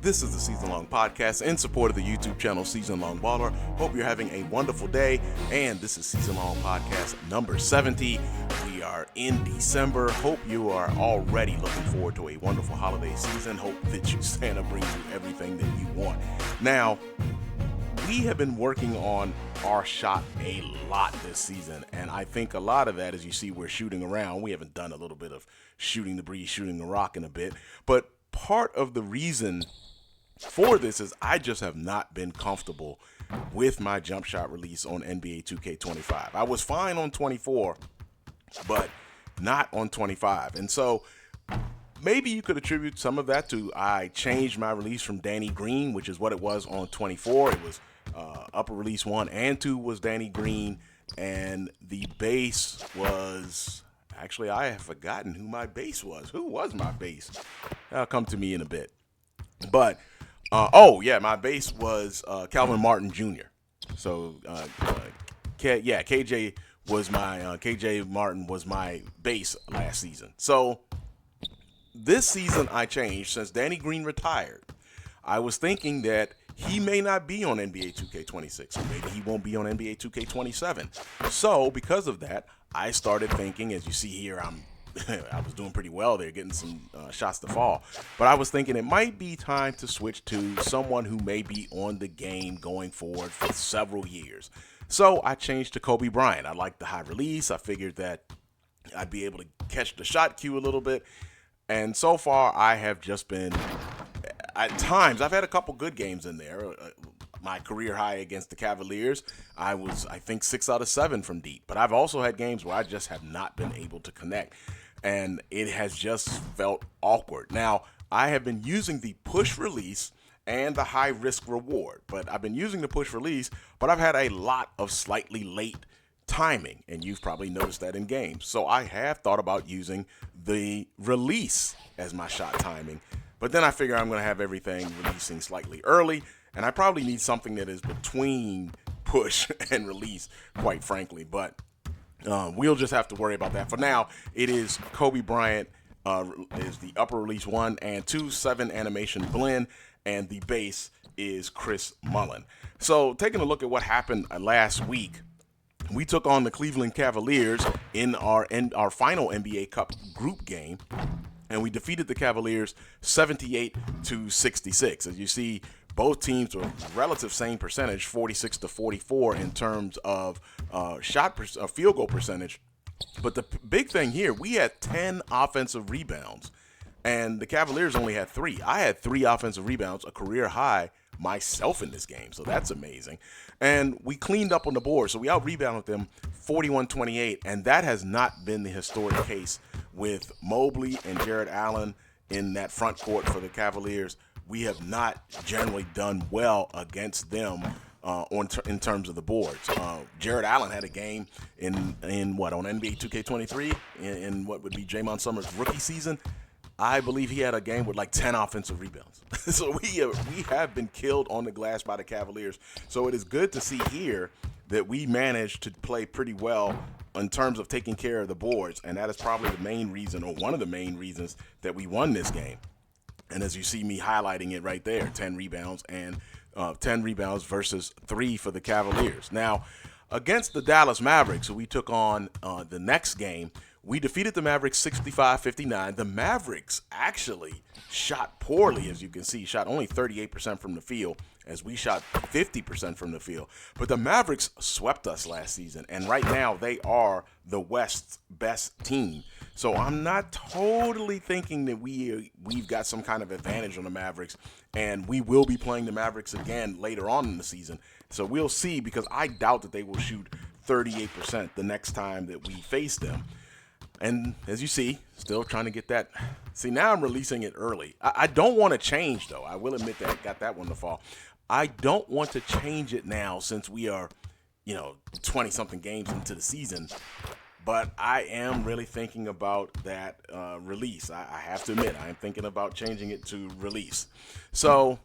This is the Season Long Podcast in support of the YouTube channel SeasonLongBaller. Hope you're having a wonderful day, and this is Season Long Podcast number 70. We are in December. Hope you are already looking forward to a wonderful holiday season. Hope that Santa brings you everything that you want. Now, we have been working on our shot a lot this season, and I think a lot of that, as you see, we're shooting around. We haven't done a little bit of shooting the breeze, shooting the rock in a bit, but part of the reason for this is I just have not been comfortable with my jump shot release on NBA 2K25. I was fine on 24, but not on 25. And so maybe you could attribute some of that to I changed my release from Danny Green, which is what it was on 24. It was upper release 1 and 2 was Danny Green, and the base was, actually I have forgotten who my base was. Who was my base? That'll come to me in a bit. But my base was Calvin Martin Jr. So KJ Martin was my base last season. So this season I changed since Danny Green retired. I was thinking that he may not be on NBA 2K26, or maybe he won't be on NBA 2K27. So because of that, I started thinking, as you see here, I was doing pretty well there, getting some shots to fall. But I was thinking it might be time to switch to someone who may be on the game going forward for several years. So I changed to Kobe Bryant. I liked the high release. I figured that I'd be able to catch the shot queue a little bit. And so far, I have just been, at times, I've had a couple good games in there. My career high against the Cavaliers, I was, I think, 6 out of 7 from deep. But I've also had games where I just have not been able to connect, and it has just felt awkward. Now, I have been using the push release and the high risk reward, but I've been using the push release, but I've had a lot of slightly late timing, and you've probably noticed that in games. So I have thought about using the release as my shot timing, but then I figure I'm going to have everything releasing slightly early, and I probably need something that is between push and release, quite frankly. But we'll just have to worry about that. For now, it is Kobe Bryant is the upper release 1 and 2 7 animation blend, and the base is Chris Mullin. So taking a look at what happened last week, we took on the Cleveland Cavaliers in our final NBA Cup group game, and we defeated the Cavaliers 78-66. As you see, both teams were relative same percentage, 46-44 in terms of field goal percentage. But the big thing here, we had 10 offensive rebounds, and the Cavaliers only had 3. I had 3 offensive rebounds, a career high myself in this game, so that's amazing. And we cleaned up on the board, so we out-rebounded them 41-28, and that has not been the historic case with Mobley and Jared Allen in that front court for the Cavaliers. We have not generally done well against them in terms of the boards. Jared Allen had a game on NBA 2K23 in what would be Jaymont Summerz rookie season. I believe he had a game with like 10 offensive rebounds. So we have been killed on the glass by the Cavaliers. So it is good to see here that we managed to play pretty well in terms of taking care of the boards, and that is probably the main reason, or one of the main reasons, that we won this game. And as you see me highlighting it right there, 10 rebounds and 10 rebounds versus 3 for the Cavaliers. Now, against the Dallas Mavericks, who we took on the next game, we defeated the Mavericks 65-59. The Mavericks actually shot poorly, as you can see, shot only 38% from the field, as we shot 50% from the field. But the Mavericks swept us last season, and right now they are the West's best team. So I'm not totally thinking that we've got some kind of advantage on the Mavericks, and we will be playing the Mavericks again later on in the season. So we'll see, because I doubt that they will shoot 38% the next time that we face them. And as you see, still trying to get that. See, now I'm releasing it early. I don't want to change, though. I will admit that I got that one to fall. I don't want to change it now since we are, 20-something games into the season. But I am really thinking about that release. I have to admit, I am thinking about changing it to release. So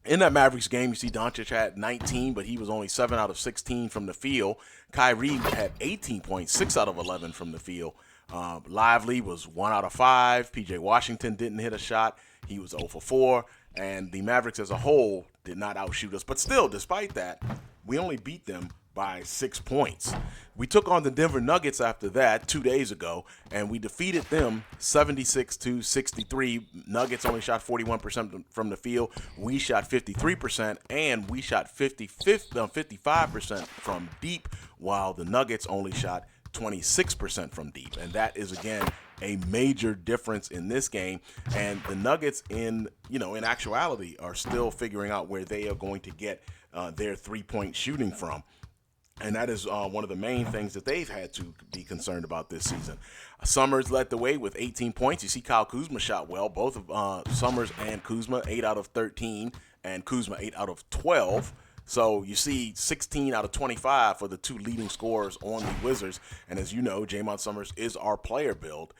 in that Mavericks game, you see Doncic had 19, but he was only 7 out of 16 from the field. Kyrie had 18 points, 6 out of 11 from the field. Lively was 1 out of 5. PJ Washington didn't hit a shot. He was 0 for 4. And the Mavericks as a whole did not outshoot us. But still, despite that, we only beat them by 6 points. We took on the Denver Nuggets after that 2 days ago, and we defeated them 76-63. Nuggets only shot 41% from the field. We shot 53%, and we shot 55% from deep, while the Nuggets only shot 26% from deep. And that is, again, a major difference in this game. And the Nuggets, in actuality, are still figuring out where they are going to get their three-point shooting from. And that is one of the main things that they've had to be concerned about this season. Summerz led the way with 18 points. You see Kyle Kuzma shot well. Both of Summerz and Kuzma, 8 out of 13, and Kuzma 8 out of 12. So you see 16 out of 25 for the two leading scorers on the Wizards. And as you know, Jaymont Summerz is our player build.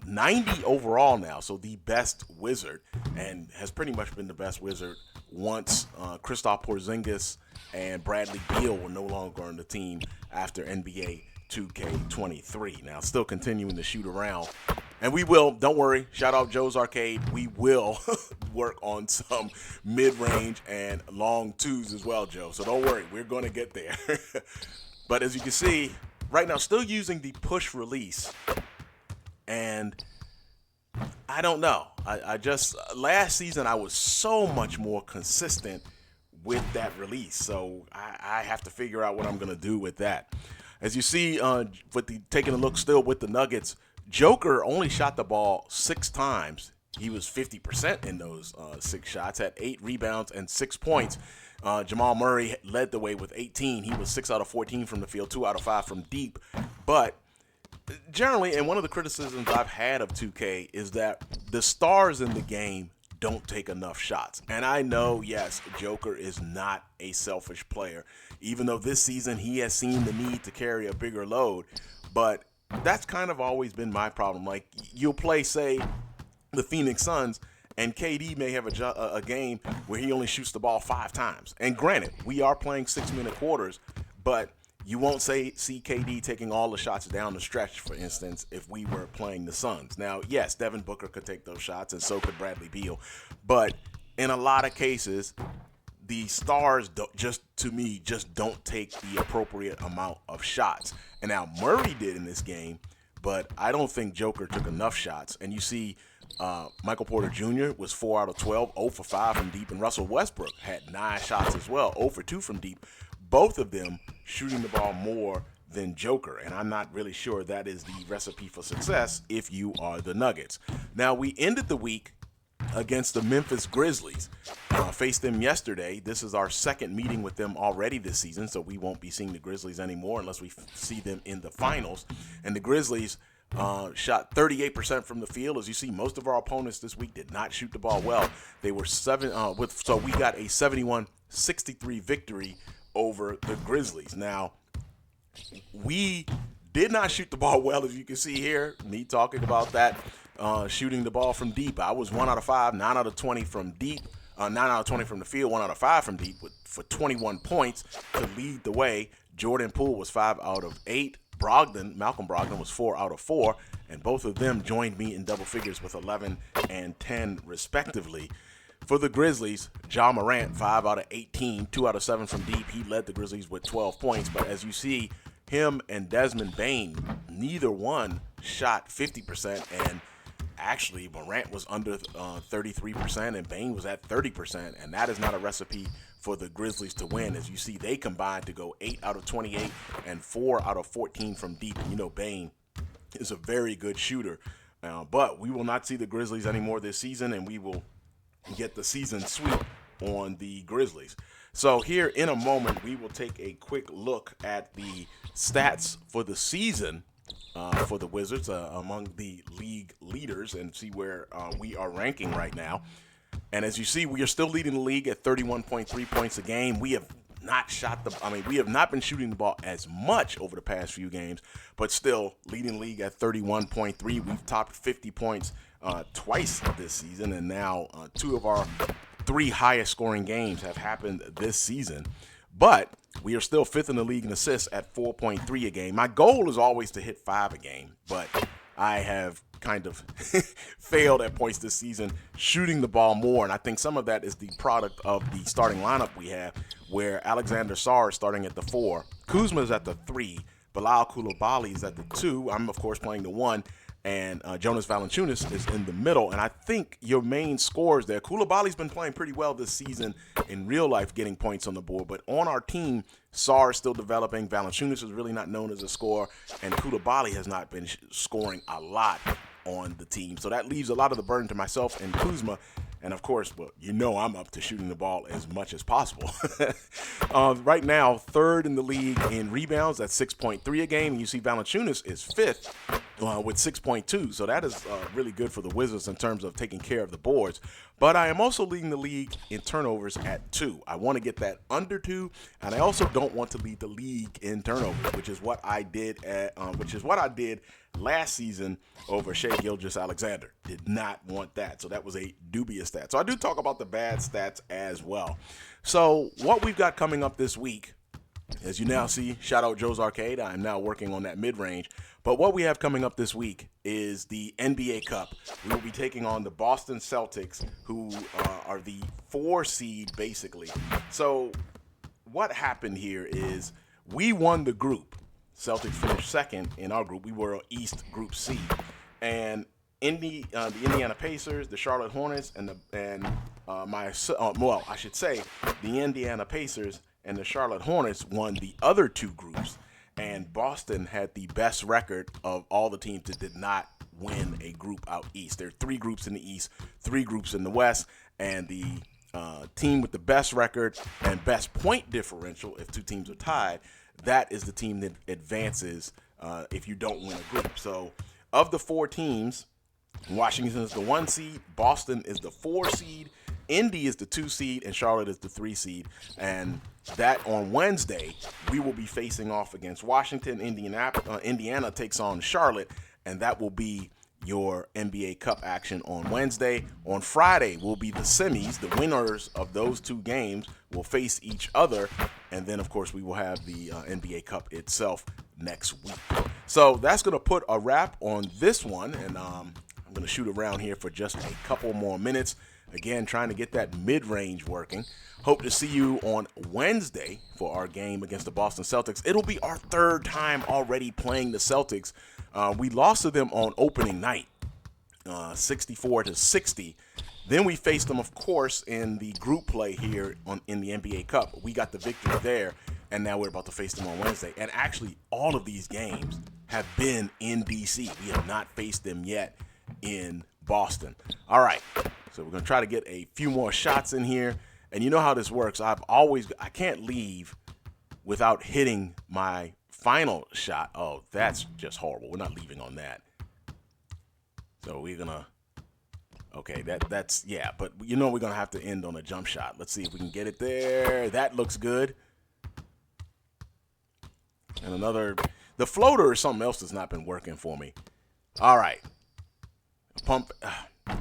90 overall now, so the best Wizard, and has pretty much been the best Wizard once Kristaps Porzingis and Bradley Beal were no longer on the team after NBA 2K23. Now, still continuing to shoot around. And we will, don't worry, shout out Joe's Arcade, we will work on some mid-range and long twos as well, Joe. So don't worry, we're going to get there. But as you can see, right now, still using the push release. And I don't know. I just, last season, I was so much more consistent with that release. So I have to figure out what I'm going to do with that. As you see, taking a look still with the Nuggets, Joker only shot the ball 6 times. He was 50% in those 6 shots, had 8 rebounds and 6 points. Jamal Murray led the way with 18. He was 6 out of 14 from the field, 2 out of 5 from deep. But generally, and one of the criticisms I've had of 2K is that the stars in the game don't take enough shots. And I know, yes, Joker is not a selfish player, even though this season he has seen the need to carry a bigger load. But that's kind of always been my problem. Like, you'll play, say, the Phoenix Suns, and KD may have a game where he only shoots the ball 5 times. And granted, we are playing 6-minute quarters, but you won't see KD taking all the shots down the stretch, for instance, if we were playing the Suns. Now, yes, Devin Booker could take those shots, and so could Bradley Beal. But in a lot of cases, the stars just don't take the appropriate amount of shots. And now Murray did in this game, but I don't think Joker took enough shots. And you see Michael Porter Jr. was 4 out of 12, 0 for 5 from deep, and Russell Westbrook had 9 shots as well, 0 for 2 from deep. Both of them shooting the ball more than Joker, and I'm not really sure that is the recipe for success if you are the Nuggets. Now, we ended the week against the Memphis Grizzlies. Faced them yesterday. This is our second meeting with them already this season, so we won't be seeing the Grizzlies anymore unless we see them in the finals. And the Grizzlies shot 38% from the field. As you see, most of our opponents this week did not shoot the ball well. They were so we got a 71-63 victory over the Grizzlies. Now, we did not shoot the ball well, as you can see here. Me talking about that, shooting the ball from deep. I was 1 out of 5, 9 out of 20 from deep, 9 out of 20 from the field, 1 out of 5 from deep for 21 points to lead the way. Jordan Poole was 5 out of 8. Malcolm Brogdon was 4 out of 4, and both of them joined me in double figures with 11 and 10 respectively. For the Grizzlies, Ja Morant, 5 out of 18, 2 out of 7 from deep. He led the Grizzlies with 12 points. But as you see, him and Desmond Bane, neither one shot 50%. And actually, Morant was under 33%, and Bane was at 30%. And that is not a recipe for the Grizzlies to win. As you see, they combined to go 8 out of 28 and 4 out of 14 from deep. And you know, Bane is a very good shooter. But we will not see the Grizzlies anymore this season, and we will get the season sweep on the Grizzlies. So here in a moment, we will take a quick look at the stats for the season for the Wizards among the league leaders and see where we are ranking right now. And as you see, we are still leading the league at 31.3 points a game. We have not been shooting the ball as much over the past few games, but still leading the league at 31.3. We've topped 50 points twice this season, and now 2 of our 3 highest scoring games have happened this season. But we are still 5th in the league in assists at 4.3 a game. My goal is always to hit 5 a game, but I have kind of failed at points this season shooting the ball more, and I think some of that is the product of the starting lineup we have, where Alexander Sarr is starting at the 4, Kuzma is at the 3, Bilal Coulibaly is at the 2, I'm of course playing the 1, and Jonas Valanciunas is in the middle. And I think your main scores there, Coulibaly's been playing pretty well this season in real life, getting points on the board. But on our team, Sarr is still developing. Valanciunas is really not known as a scorer. And Coulibaly has not been scoring a lot on the team. So that leaves a lot of the burden to myself and Kuzma. And, of course, well, I'm up to shooting the ball as much as possible. Right now, third in the league in rebounds at 6.3 a game. And you see Valanciunas is fifth with 6.2. So that is really good for the Wizards in terms of taking care of the boards. But I am also leading the league in turnovers at 2. I want to get that under 2, and I also don't want to lead the league in turnovers, which is what I did last season over Shai Gilgeous-Alexander. Did not want that, so that was a dubious stat. So I do talk about the bad stats as well. So what we've got coming up this week, as you now see, shout out Joe's Arcade. I am now working on that mid-range. But what we have coming up this week is the NBA Cup. We will be taking on the Boston Celtics, who are the 4 seed, basically. So what happened here is we won the group. Celtics finished second in our group. We were East Group C. And the Indiana Pacers, the Charlotte Hornets, the Indiana Pacers and the Charlotte Hornets won the other 2 groups. And Boston had the best record of all the teams that did not win a group out east. There are 3 groups in the East, 3 groups in the West, and the team with the best record and best point differential, if 2 teams are tied, that is the team that advances if you don't win a group. So of the 4 teams, Washington is the 1 seed, Boston is the 4 seed, Indy is the 2 seed, and Charlotte is the 3 seed. And that on Wednesday, we will be facing off against Washington. Indiana takes on Charlotte, and that will be your NBA Cup action on Wednesday. On Friday will be the semis. The winners of those 2 games will face each other. And then, of course, we will have the NBA Cup itself next week. So that's going to put a wrap on this one. And I'm going to shoot around here for just a couple more minutes. Again, trying to get that mid-range working. Hope to see you on Wednesday for our game against the Boston Celtics. It'll be our 3rd time already playing the Celtics. We lost to them on opening night, 64-60. Then we faced them, of course, in the group play here in the NBA Cup. We got the victory there, and now we're about to face them on Wednesday. And actually, all of these games have been in D.C. We have not faced them yet in Boston. All right. So we're going to try to get a few more shots in here. And you know how this works. I can't leave without hitting my final shot. Oh, that's just horrible. We're not leaving on that. So we're going to, okay, that's, yeah. But we're going to have to end on a jump shot. Let's see if we can get it there. That looks good. And the floater or something else has not been working for me. All right. Pump.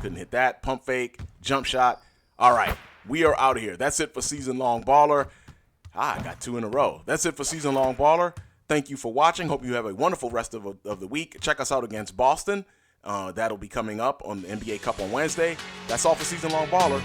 Couldn't hit that. Pump fake. Jump shot. All right. We are out of here. That's it for Season Long Baller. I got 2 in a row. That's it for Season Long Baller. Thank you for watching. Hope you have a wonderful rest of the week. Check us out against Boston. That'll be coming up on the NBA Cup on Wednesday. That's all for Season Long Baller.